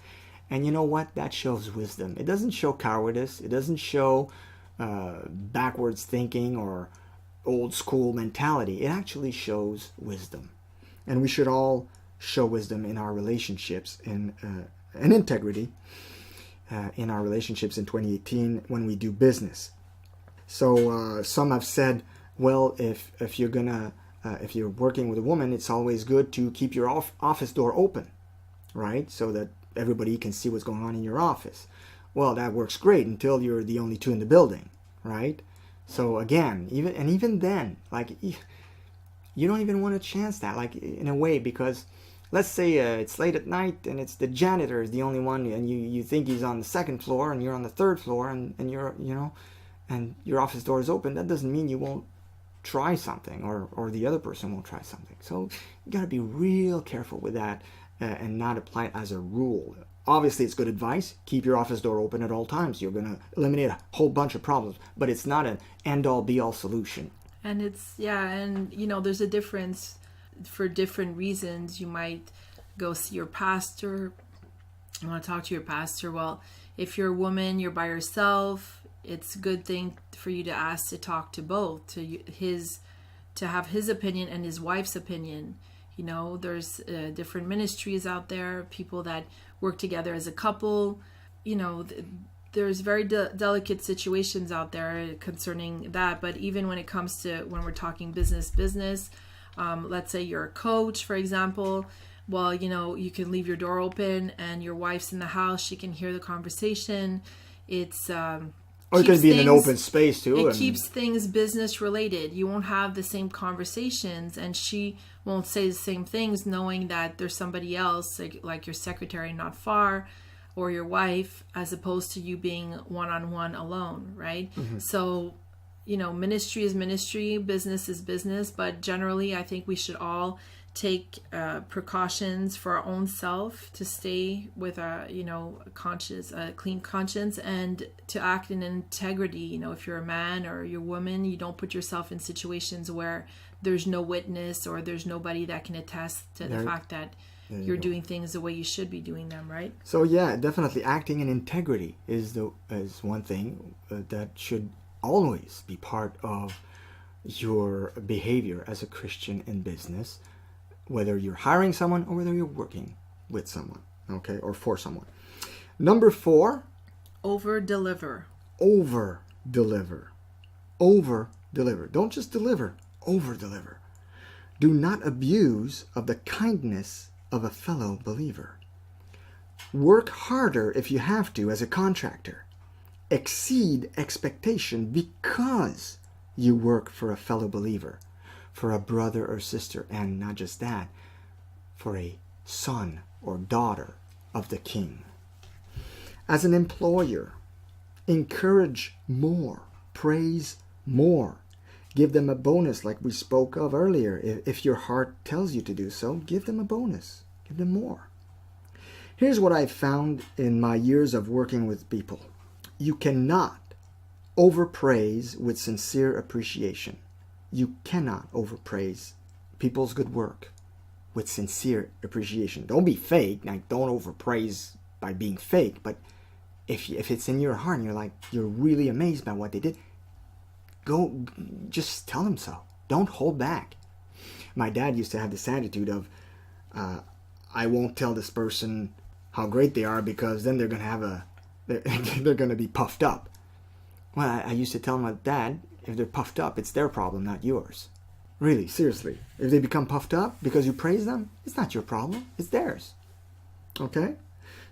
And you know what? That shows wisdom. It doesn't show cowardice. It doesn't show backwards thinking or old school mentality. It actually shows wisdom. And we should all show wisdom in our relationships and integrity in our relationships in 2018 when we do business. So some have said, well, if you're working with a woman, it's always good to keep your office door open, right? So that everybody can see what's going on in your office. Well, that works great until you're the only two in the building, right? So again, even then, like, you don't even want to chance that, like, in a way, because let's say it's late at night and it's the janitor is the only one, and you think he's on the second floor and you're on the third floor, and you're, and your office door is open. That doesn't mean you won't try something, or the other person won't try something. So you got to be real careful with that and not apply it as a rule. Obviously, it's good advice. Keep your office door open at all times. You're going to eliminate a whole bunch of problems, but it's not an end-all, be-all solution. And there's a difference for different reasons. You might go see your pastor. You want to talk to your pastor. Well, if you're a woman, you're by yourself, it's a good thing for you to ask to talk to both, to have his opinion and his wife's opinion. There's different ministries out there, people that work together as a couple. There's very delicate situations out there concerning that. But even when it comes to when we're talking business, let's say you're a coach, for example. Well, you can leave your door open and your wife's in the house. She can hear the conversation. It's or it could be in an open space too. It keeps things business related. You won't have the same conversations, and she won't say the same things, knowing that there's somebody else, like your secretary not far, or your wife, as opposed to you being one-on-one alone, right? Mm-hmm. So, ministry is ministry, business is business, but generally I think we should all take precautions for our own self to stay with a clean conscience, and to act in integrity. If you're a man or you're a woman, you don't put yourself in situations where there's no witness or there's nobody that can attest to the fact that you're doing things the way you should be doing them, right? So yeah, definitely acting in integrity is one thing that should always be part of your behavior as a Christian in business, whether you're hiring someone or whether you're working with someone, okay, or for someone. Number 4, over-deliver. Over-deliver. Over-deliver. Don't just deliver, over-deliver. Do not abuse of the kindness of a fellow believer. Work harder if you have to as a contractor. Exceed expectation because you work for a fellow believer, for a brother or sister, and not just that, for a son or daughter of the King. As an employer, encourage more, praise more, give them a bonus like we spoke of earlier. If your heart tells you to do so, give them a bonus, give them more. Here's what I've found in my years of working with people. You cannot overpraise with sincere appreciation. You cannot overpraise people's good work with sincere appreciation. Don't be fake. Like, don't overpraise by being fake. But if it's in your heart and you're really amazed by what they did, go just tell them so. Don't hold back. My dad used to have this attitude of, I won't tell this person how great they are because then they're going to be puffed up. Well, I used to tell my dad, if they're puffed up, it's their problem, not yours. Really, seriously. If they become puffed up because you praise them, it's not your problem. It's theirs. Okay?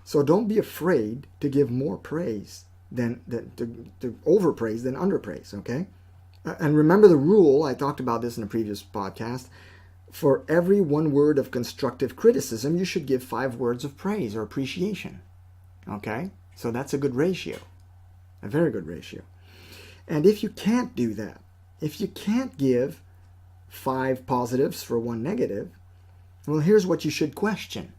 So don't be afraid to give more praise to overpraise than underpraise, okay? And remember the rule, I talked about this in a previous podcast. For every 1 word of constructive criticism, you should give 5 words of praise or appreciation. Okay? So that's a good ratio. A very good ratio. And if you can't do that, if you can't give 5 positives for 1 negative, well, here's what you should question.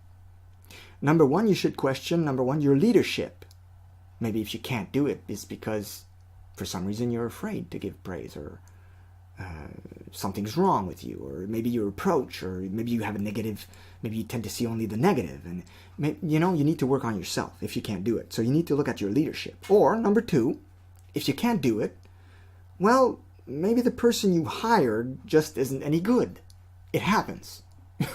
Number 1, you should question, your leadership. Maybe if you can't do it, it's because for some reason you're afraid to give praise, or something's wrong with you, or maybe your approach, or maybe you have a negative, maybe you tend to see only the negative, and you need to work on yourself if you can't do it. So you need to look at your leadership. Or number 2, if you can't do it, well, maybe the person you hired just isn't any good. It happens.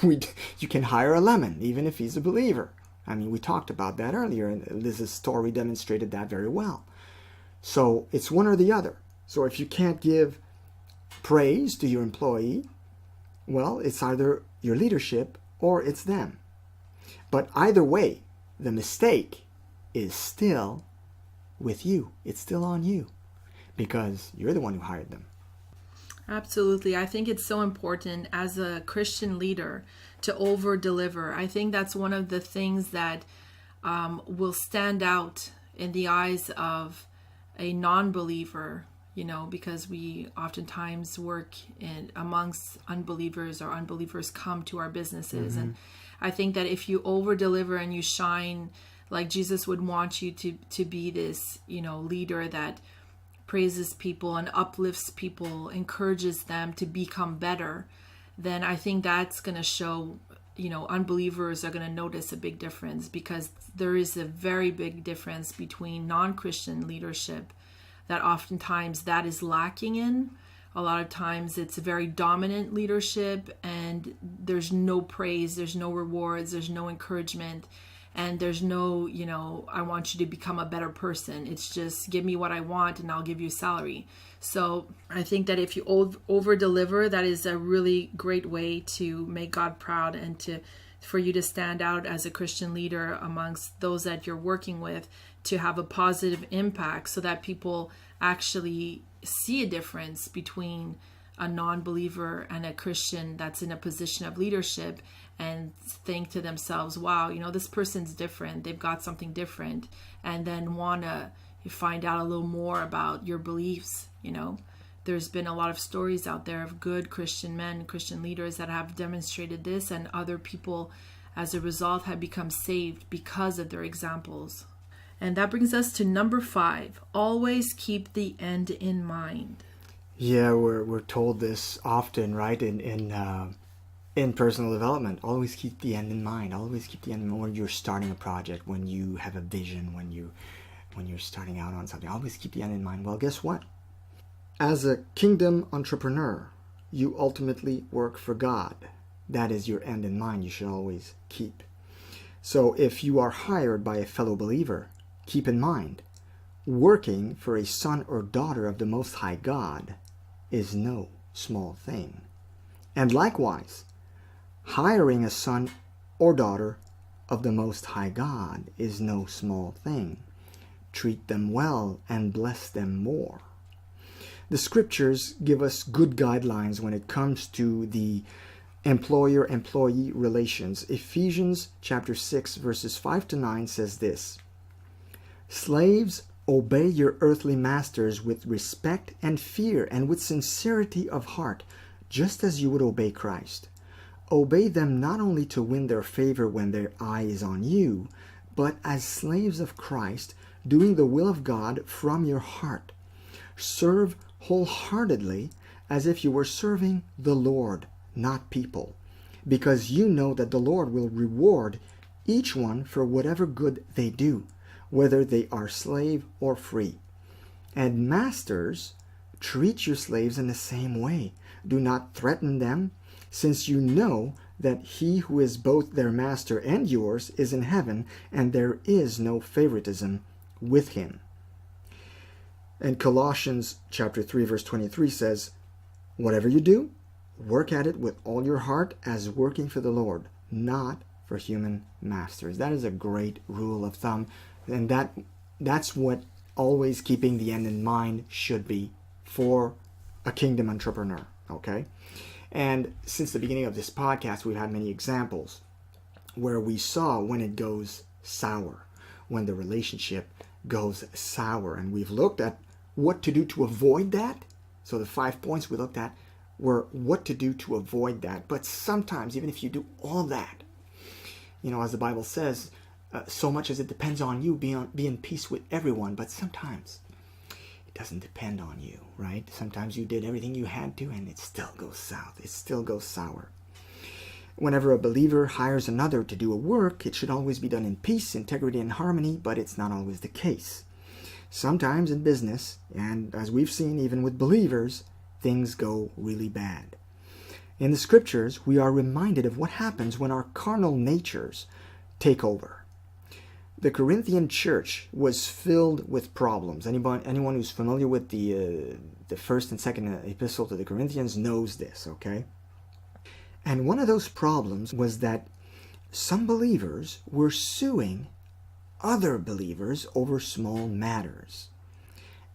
You can hire a lemon even if he's a believer. I mean, we talked about that earlier, and Liz's story demonstrated that very well. So it's one or the other. So if you can't give praise to your employee, well, it's either your leadership or it's them. But either way, the mistake is still with you. It's still on you because you're the one who hired them. Absolutely. I think it's so important as a Christian leader to over-deliver. I think that's one of the things that will stand out in the eyes of a non-believer, because we oftentimes work amongst unbelievers, or unbelievers come to our businesses. And I think that if you over-deliver and you shine like Jesus would want you to be this, leader that praises people and uplifts people, encourages them to become better, then I think that's going to show, unbelievers are going to notice a big difference, because there is a very big difference between non-Christian leadership that oftentimes that is lacking in. A lot of times it's a very dominant leadership, and there's no praise, there's no rewards, there's no encouragement, and there's no, I want you to become a better person. It's just give me what I want and I'll give you salary. So I think that if you over-deliver, that is a really great way to make God proud, and for you to stand out as a Christian leader amongst those that you're working with, to have a positive impact so that people actually see a difference between a non-believer and a Christian that's in a position of leadership, and think to themselves, wow, this person's different. They've got something different, and then want to find out a little more about your beliefs. There's been a lot of stories out there of good Christian men, Christian leaders that have demonstrated this, and other people as a result have become saved because of their examples. And that brings us to number 5. Always keep the end in mind. Yeah, we're told this often, right? In personal development, always keep the end in mind. Always keep the end in mind when you're starting a project, when you have a vision, when you're starting out on something. Always keep the end in mind. Well, guess what? As a kingdom entrepreneur, you ultimately work for God. That is your end in mind. You should always keep. So if you are hired by a fellow believer, keep in mind, working for a son or daughter of the Most High God is no small thing. And likewise, hiring a son or daughter of the Most High God is no small thing. Treat them well and bless them more. The scriptures give us good guidelines when it comes to the employer-employee relations. Ephesians chapter 6 verses 5 to 9 says this: Slaves, obey your earthly masters with respect and fear and with sincerity of heart, just as you would obey Christ. Obey them not only to win their favor when their eye is on you, but as slaves of Christ, doing the will of God from your heart. Serve wholeheartedly as if you were serving the Lord, not people, because you know that the Lord will reward each one for whatever good they do, whether they are slave or free. And masters, treat your slaves in the same way. Do not threaten them, since you know that he who is both their master and yours is in heaven, and there is no favoritism with him. And Colossians chapter 3 verse 23 says, Whatever you do, work at it with all your heart as working for the Lord, not for human masters. That is a great rule of thumb, and that's what always keeping the end in mind should be for a kingdom entrepreneur, okay? And since the beginning of this podcast, we've had many examples where we saw when it goes sour, when the relationship goes sour, and we've looked at what to do to avoid that. So the 5 points we looked at were what to do to avoid that. But sometimes, even if you do all that, as the Bible says, so much as it depends on you, be in peace with everyone. But sometimes it doesn't depend on you, right? Sometimes you did everything you had to, and it still goes south. It still goes sour. Whenever a believer hires another to do a work, it should always be done in peace, integrity, and harmony, but it's not always the case. Sometimes in business, and as we've seen even with believers, things go really bad. In the scriptures, we are reminded of what happens when our carnal natures take over. The Corinthian church was filled with problems. Anyone who's familiar with the first and second epistle to the Corinthians knows this, okay? And one of those problems was that some believers were suing other believers over small matters.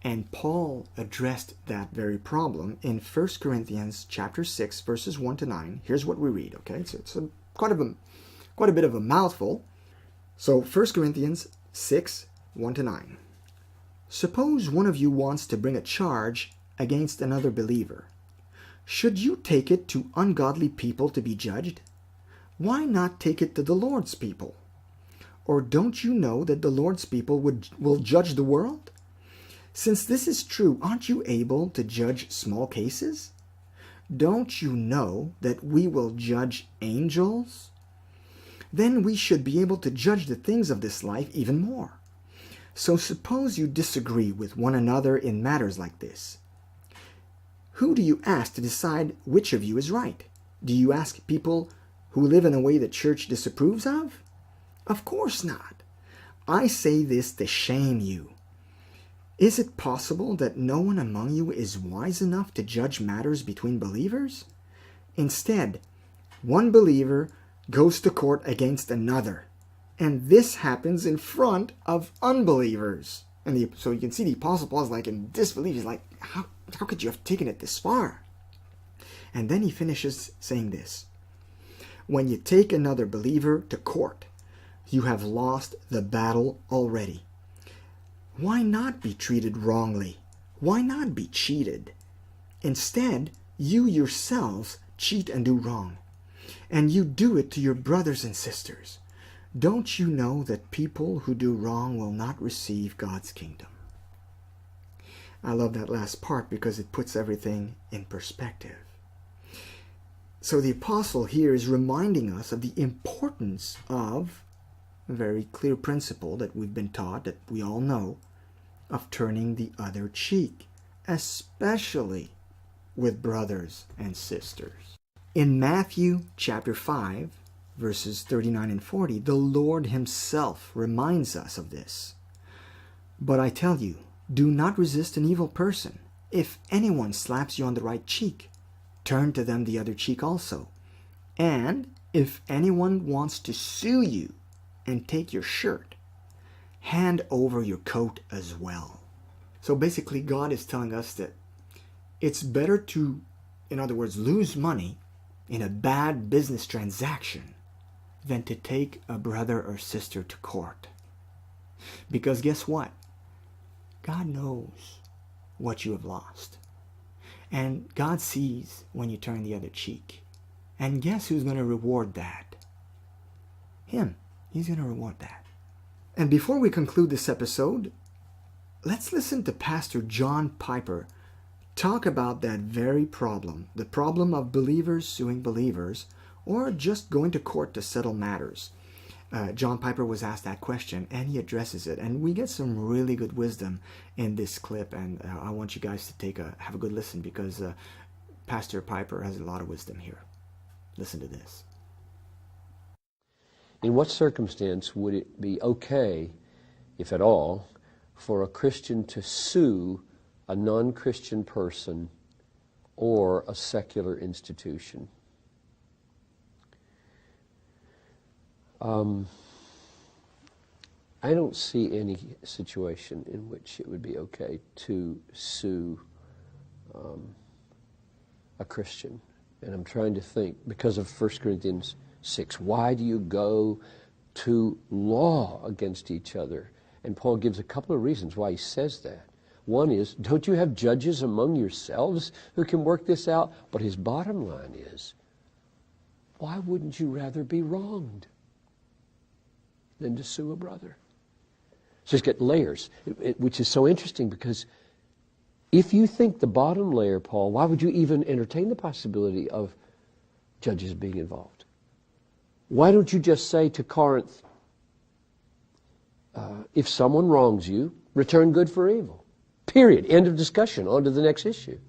And Paul addressed that very problem in 1 Corinthians chapter 6, verses 1 to 9. Here's what we read, okay? So it's quite a bit of a mouthful. So 1 Corinthians 6, 1 to 9. Suppose one of you wants to bring a charge against another believer. Should you take it to ungodly people to be judged? Why not take it to the Lord's people? Or don't you know that the Lord's people will judge the world? Since this is true, aren't you able to judge small cases? Don't you know that we will judge angels? Then we should be able to judge the things of this life even more. So suppose you disagree with one another in matters like this. Who do you ask to decide which of you is right? Do you ask people who live in a way the church disapproves of? Of course not. I say this to shame you. Is it possible that no one among you is wise enough to judge matters between believers? Instead, one believer goes to court against another, and this happens in front of unbelievers. So you can see the Apostle Paul is like in disbelief. He's like, how could you have taken it this far? And then he finishes saying this. When you take another believer to court, you have lost the battle already. Why not be treated wrongly? Why not be cheated? Instead, you yourselves cheat and do wrong. And you do it to your brothers and sisters. Don't you know that people who do wrong will not receive God's kingdom? I love that last part because it puts everything in perspective. So the apostle here is reminding us of the importance of a very clear principle that we've been taught, that we all know, of turning the other cheek, especially with brothers and sisters. In Matthew chapter 5, verses 39 and 40, the Lord himself reminds us of this. But I tell you, do not resist an evil person. If anyone slaps you on the right cheek, turn to them the other cheek also. And if anyone wants to sue you and take your shirt, hand over your coat as well. So basically, God is telling us that it's better to, in other words, lose money in a bad business transaction than to take a brother or sister to court. Because guess what? God knows what you have lost. And God sees when you turn the other cheek. And guess who's going to reward that? Him. He's going to reward that. And before we conclude this episode, let's listen to Pastor John Piper talk about that very problem, the problem of believers suing believers, or just going to court to settle matters. John Piper was asked that question, and he addresses it. And we get some really good wisdom in this clip, and I want you guys to have a good listen, because Pastor Piper has a lot of wisdom here. Listen to this. In what circumstance would it be okay, if at all, for a Christian to sue a non-Christian person or a secular institution? I don't see any situation in which it would be okay to sue a Christian. And I'm trying to think, because of 1 Corinthians 6, why do you go to law against each other? And Paul gives a couple of reasons why he says that. One is, don't you have judges among yourselves who can work this out? But his bottom line is, why wouldn't you rather be wronged than to sue a brother? So he's got layers, which is so interesting, because if you think the bottom layer, Paul, why would you even entertain the possibility of judges being involved? Why don't you just say to Corinth, if someone wrongs you, return good for evil. Period. End of discussion. On to the next issue.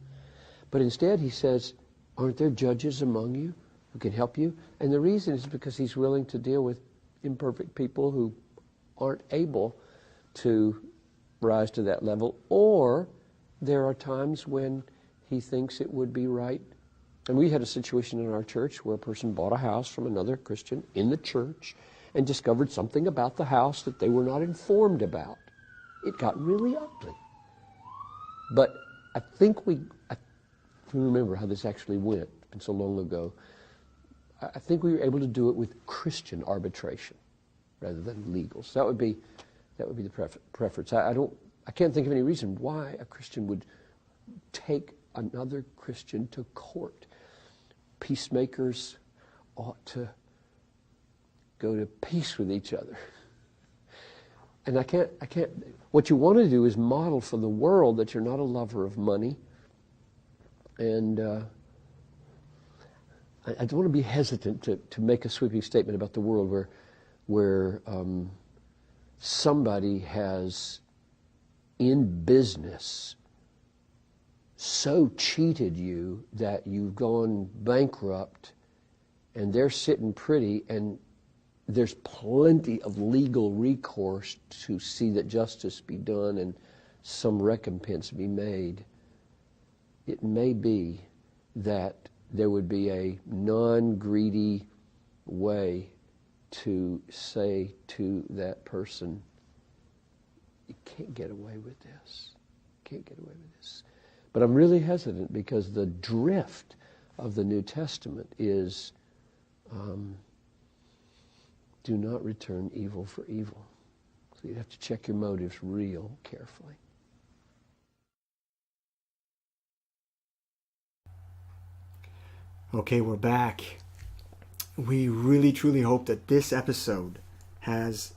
But instead he says, aren't there judges among you who can help you? And the reason is because he's willing to deal with imperfect people who aren't able to rise to that level, or there are times when he thinks it would be right. And we had a situation in our church where a person bought a house from another Christian in the church and discovered something about the house that they were not informed about. It got really ugly. But I think I remember how this actually went. It's been so long ago. I think we were able to do it with Christian arbitration rather than legal. So that would be the preference. I can't think of any reason why a Christian would take another Christian to court. Peacemakers ought to go to peace with each other. And I can't, what you want to do is model for the world that you're not a lover of money. And I don't want to be hesitant to make a sweeping statement about the world where somebody has, in business, so cheated you that you've gone bankrupt, and they're sitting pretty, and there's plenty of legal recourse to see that justice be done and some recompense be made. It may be that there would be a non-greedy way to say to that person, you can't get away with this. Can't get away with this. But I'm really hesitant, because the drift of the New Testament is do not return evil for evil. So you have to check your motives real carefully. Okay, we're back. We really, truly hope that this episode has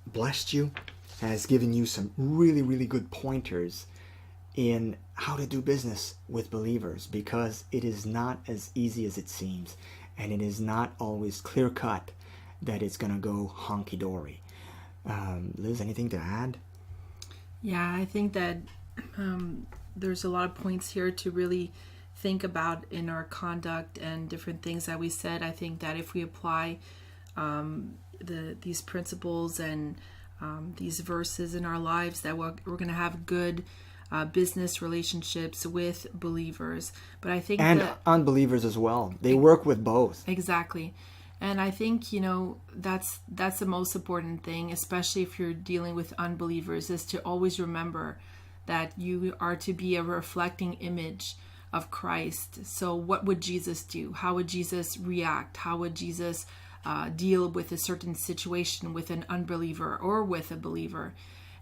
blessed you, has given you some really, really good pointers in how to do business with believers, because it is not as easy as it seems, and it is not always clear-cut that it's going to go honky-dory. Liz, anything to add? Yeah, I think that there's a lot of points here to really think about in our conduct and different things that we said. I think that if we apply these principles and these verses in our lives, that we're going to have good business relationships with believers. But I think that unbelievers as well. They work with both. Exactly. And I think, that's the most important thing, especially if you're dealing with unbelievers, is to always remember that you are to be a reflecting image of Christ. So what would Jesus do? How would Jesus react? How would Jesus deal with a certain situation with an unbeliever or with a believer?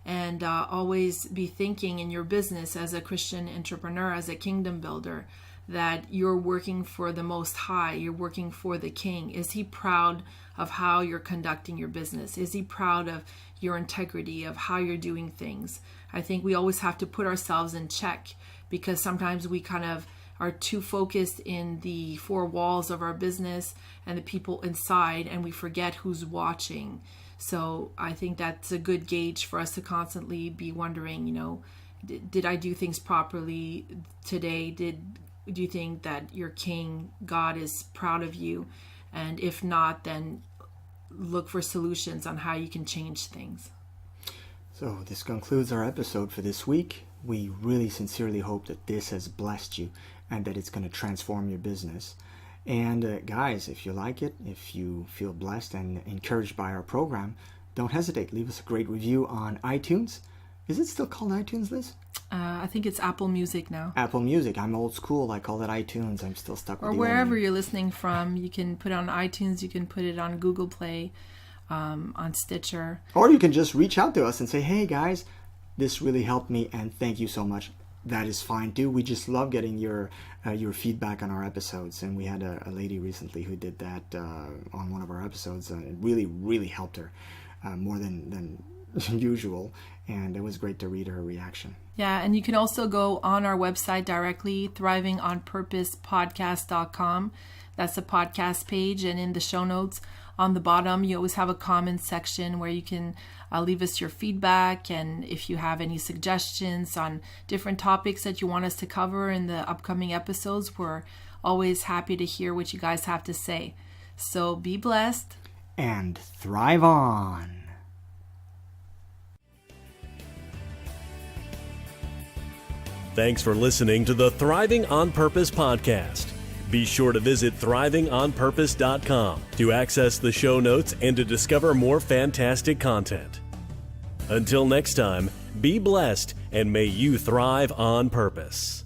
And always be thinking in your business as a Christian entrepreneur, as a kingdom builder, that you're working for the Most High, you're working for the King. Is he proud of how you're conducting your business? Is he proud of your integrity, of how you're doing things? I think we always have to put ourselves in check, because sometimes we kind of are too focused in the four walls of our business and the people inside, and we forget who's watching. So I think that's a good gauge for us to constantly be wondering, did I do things properly today? Do you think that your King, God, is proud of you? And if not, then look for solutions on how you can change things. So this concludes our episode for this week. We really sincerely hope that this has blessed you and that it's going to transform your business. And guys, if you like it, if you feel blessed and encouraged by our program, don't hesitate. Leave us a great review on iTunes. Is it still called iTunes, Liz? I think it's Apple Music now. Apple Music. I'm old school. I call it iTunes. I'm still stuck with Or the wherever old you're listening from. You can put it on iTunes. You can put it on Google Play, on Stitcher. Or you can just reach out to us and say, hey guys, this really helped me and thank you so much. That is fine too. We just love getting your feedback on our episodes. And we had a lady recently who did that on one of our episodes. It really, really helped her more than usual. And it was great to read her reaction. Yeah, and you can also go on our website directly, thrivingonpurposepodcast.com. That's the podcast page, and in the show notes on the bottom, you always have a comments section where you can leave us your feedback, and if you have any suggestions on different topics that you want us to cover in the upcoming episodes, we're always happy to hear what you guys have to say. So be blessed. And thrive on. Thanks for listening to the Thriving on Purpose podcast. Be sure to visit thrivingonpurpose.com to access the show notes and to discover more fantastic content. Until next time, be blessed and may you thrive on purpose.